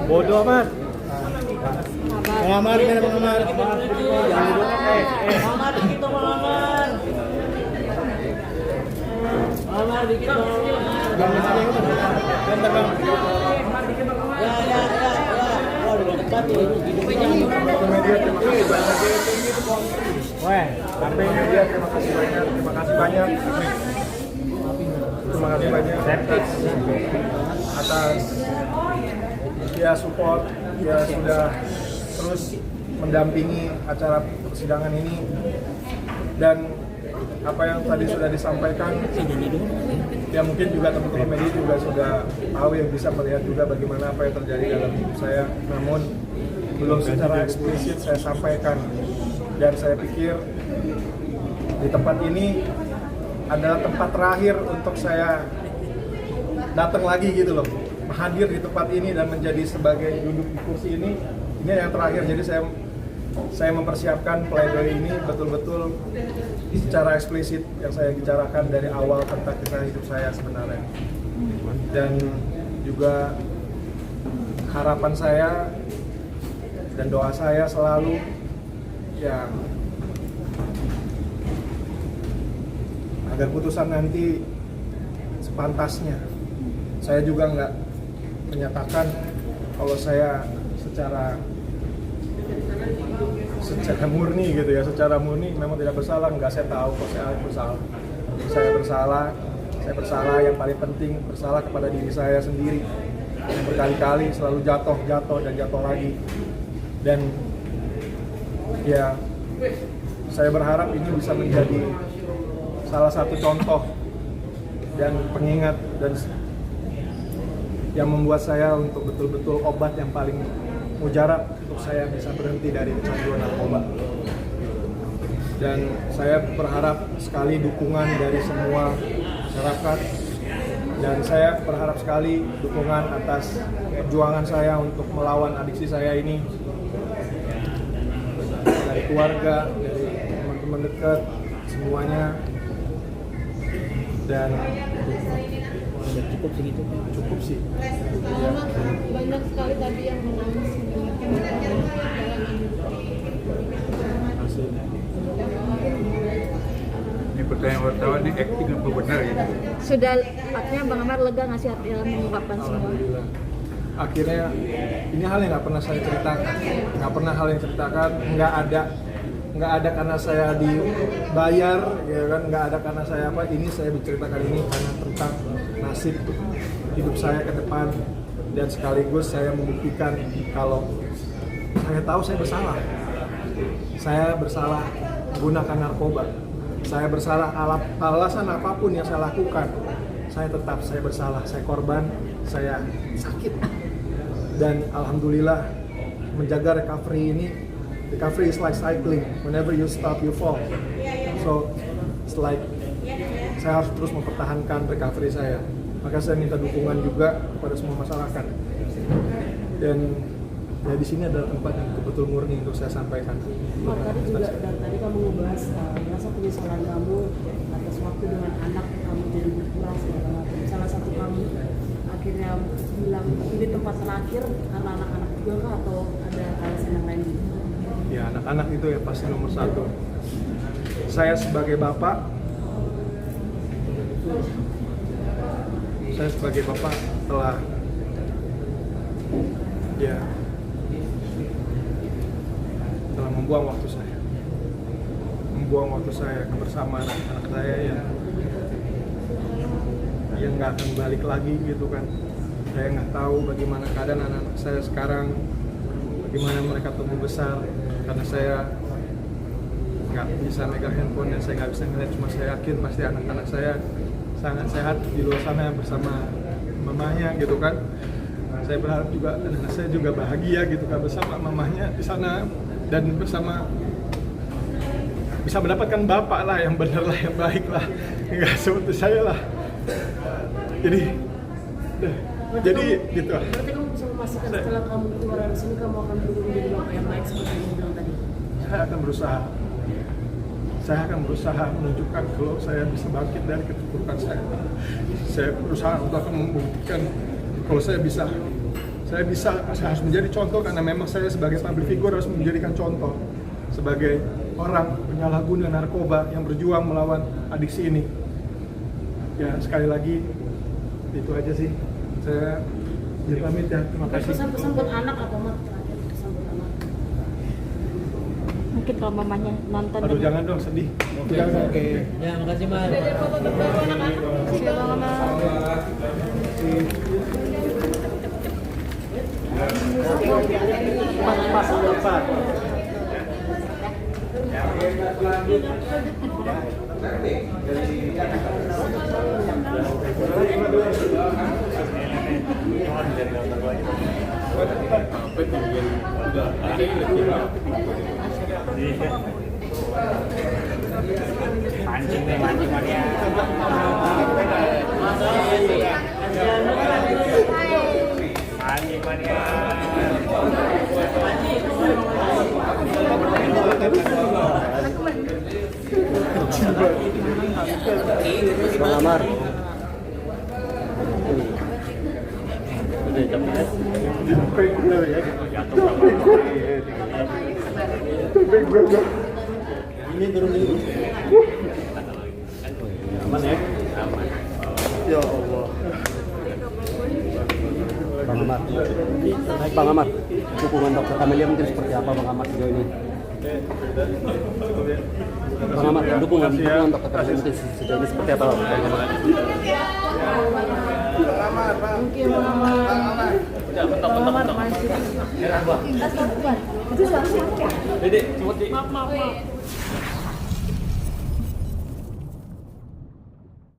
Bodoh amat. Pengamar, ini pengamar. Pengamar dikit dong, pengamar. Pengamar dikit dong. Ya. Waduh, dekat ya. Media, terima kasih banyak. Weh, HP media, terima kasih banyak. Terima kasih banyak atas dia support, dia sudah terus mendampingi acara persidangan ini, dan apa yang tadi sudah disampaikan ya mungkin juga teman-teman media juga sudah tahu, yang bisa melihat juga bagaimana apa yang terjadi dalam hidup saya, namun belum secara eksplisit saya sampaikan. Dan saya pikir di tempat ini adalah tempat terakhir untuk saya datang lagi gitu loh, hadir di tempat ini dan menjadi sebagai duduk di kursi ini yang terakhir. Jadi saya mempersiapkan pledoi ini betul-betul secara eksplisit yang saya bicarakan dari awal tentang kisah hidup saya sebenarnya. Dan juga harapan saya dan doa saya selalu ya agar putusan nanti sepantasnya. Saya juga nggak menyatakan kalau saya secara murni gitu ya, secara murni memang tidak bersalah. Nggak, saya tahu kok saya bersalah. Saya bersalah, yang paling penting bersalah kepada diri saya sendiri yang berkali-kali selalu jatuh dan jatuh lagi. Dan ya saya berharap ini bisa menjadi salah satu contoh dan pengingat dan yang membuat saya untuk betul-betul obat yang paling mujarab untuk saya bisa berhenti dari kecanduan narkoba. Dan saya berharap sekali dukungan dari semua masyarakat, dan saya berharap sekali dukungan atas perjuangan saya untuk melawan adiksi saya ini dari keluarga, dari teman-teman dekat, semuanya. Dan Cukup segitu. Cukup sih. Ya. Banyak sekali tadi yang menangis mendengarkan Ini pertanyaan wartawan, ini acting apa benar ya? Sudah, artinya Bang Amar lega nggak sih dalam mengungkapkan semua? Alhamdulillah. Akhirnya ini hal yang nggak pernah saya ceritakan, nggak ada karena saya dibayar, ya kan, nggak ada karena saya apa. Ini saya berceritakan ini karena tentang nasib hidup saya ke depan, dan sekaligus saya membuktikan kalau saya tahu saya bersalah menggunakan narkoba. Saya bersalah alasan apapun yang saya lakukan, saya bersalah, saya korban, saya sakit. Dan alhamdulillah menjaga recovery is like cycling, whenever you stop you fall. So it's like saya harus terus mempertahankan recovery saya. Maka saya minta dukungan juga kepada semua masyarakat. Dan ya di sini adalah tempat yang betul murni untuk saya sampaikan. Tadi kamu ngebahas rasa penyesalan kamu atas waktu dengan anak kamu jadi berkurang segala macam. Salah satu kamu akhirnya bilang ini tempat terakhir karena anak-anak juga kah, atau ada alasan yang lain? Ya, anak-anak itu ya pasti nomor satu. Saya sebagai bapak telah membuang waktu saya kebersamaan anak saya yang nggak akan balik lagi gitu kan. Saya nggak tahu bagaimana keadaan anak-anak saya sekarang, bagaimana mereka tumbuh besar, karena saya nggak bisa megang handphone dan saya nggak bisa ngeliat. Cuma saya yakin pasti anak-anak saya sangat sehat di luar sana bersama mamanya gitu kan. Saya berharap juga anak saya juga bahagia gitu kan bersama mamanya di sana, dan bersama bisa mendapatkan bapak lah yang benar lah, yang baik lah, nggak seperti saya lah. Jadi gitu. Berarti kamu bisa memastikan setelah kamu keluar dari sini kamu akan berubah menjadi bapak yang baik seperti yang bilang tadi? Saya akan berusaha. saya akan berusaha menunjukkan kalau saya bisa bangkit dari keterpurukan saya. Saya berusaha untuk akan membuktikan kalau saya harus menjadi contoh, karena memang saya sebagai public figure harus menjadikan contoh sebagai orang penyalahguna narkoba yang berjuang melawan adiksi ini. Ya, sekali lagi itu aja sih. Saya pamit ya. Terima kasih. Pesan-pesan buat anak apa Mat? Terakhir pesan buat anak. Mungkin kalau mamanya nonton. Aduh, jangan dong, sedih. Oke. Ya, makasih Mas. Ada foto terbaru anak-anak. Terima kasih Bang Amar. Mancing Maria. Mancing Maria. Bang Amar. Ini turun dulu. Aman ya? Aman. Ya Allah. Bang Amar. Baik Bang Amar. Dukungan Dokter Camelia mungkin seperti apa Bang Amar sejauh ini? Bang Amar, dukungan Dokter Camelia mungkin sejauh ini seperti apa Bang Amar? Mungkin Bang Amar masih. Itu suara siapa? Dede, cepet Dik. Maaf.